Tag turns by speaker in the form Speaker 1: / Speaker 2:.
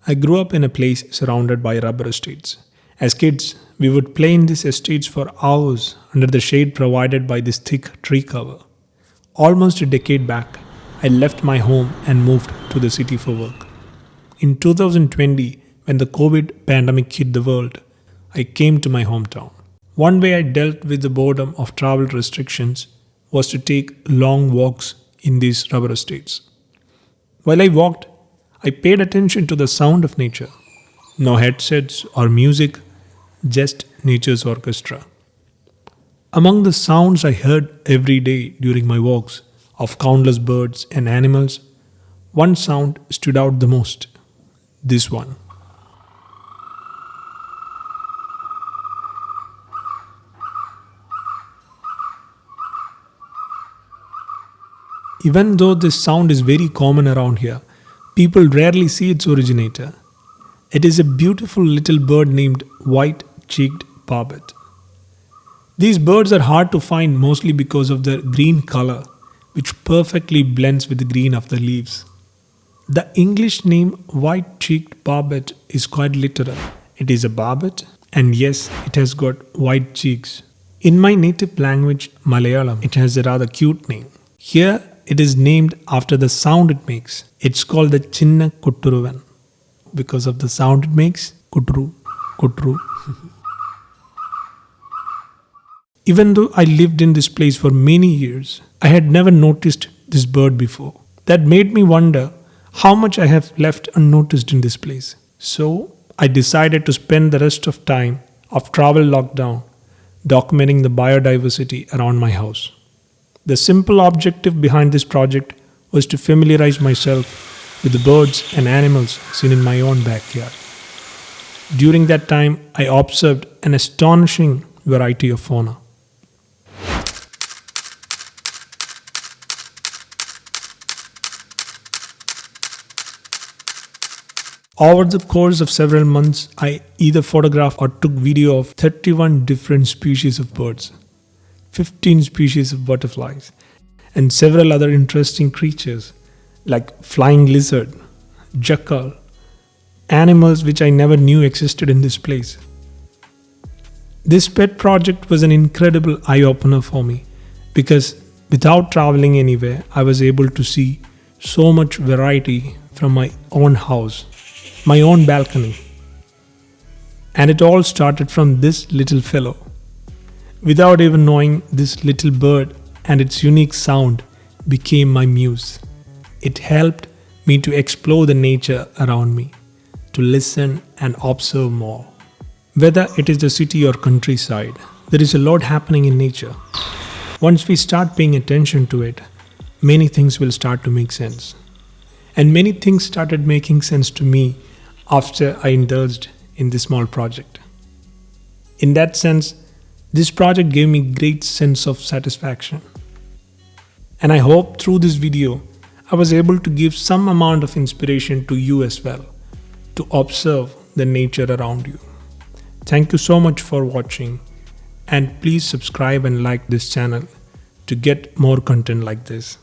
Speaker 1: I grew up in a place surrounded by rubber estates. As kids, we would play in these estates for hours under the shade provided by this thick tree cover. Almost a decade back, I left my home and moved to the city for work. In 2020, when the COVID pandemic hit the world, I came to my hometown. One way I dealt with the boredom of travel restrictions was to take long walks in these rubber estates. While I walked, I paid attention to the sound of nature. No headsets or music, just nature's orchestra. Among the sounds I heard every day during my walks of countless birds and animals, one sound stood out the most. This one. Even though this sound is very common around here, people rarely see its originator. It is a beautiful little bird named white-cheeked barbet. These birds are hard to find mostly because of their green color, which perfectly blends with the green of the leaves. The English name white-cheeked barbet is quite literal. It is a barbet, and yes, it has got white cheeks. In my native language, Malayalam, it has a rather cute name. Here, it is named after the sound it makes. It's called the Chinna Kutturuvan because of the sound it makes. Kutru, kutru. Even though I lived in this place for many years, I had never noticed this bird before. That made me wonder how much I have left unnoticed in this place. So I decided to spend the rest of time of travel lockdown documenting the biodiversity around my house. The simple objective behind this project was to familiarize myself with the birds and animals seen in my own backyard. During that time, I observed an astonishing variety of fauna. Over the course of several months, I either photographed or took video of 31 different species of birds, 15 species of butterflies, and several other interesting creatures like flying lizard, jackal, animals which I never knew existed in this place. This pet project was an incredible eye-opener for me because without traveling anywhere, I was able to see so much variety from my own house, my own balcony. And it all started from this little fellow. Without even knowing, this little bird and its unique sound became my muse. It helped me to explore the nature around me, to listen and observe more. Whether it is the city or countryside, there is a lot happening in nature. Once we start paying attention to it, many things will start to make sense. And many things started making sense to me after I indulged in this small project. In that sense, this project gave me great sense of satisfaction. And I hope through this video, I was able to give some amount of inspiration to you as well, to observe the nature around you. Thank you so much for watching, and please subscribe and like this channel to get more content like this.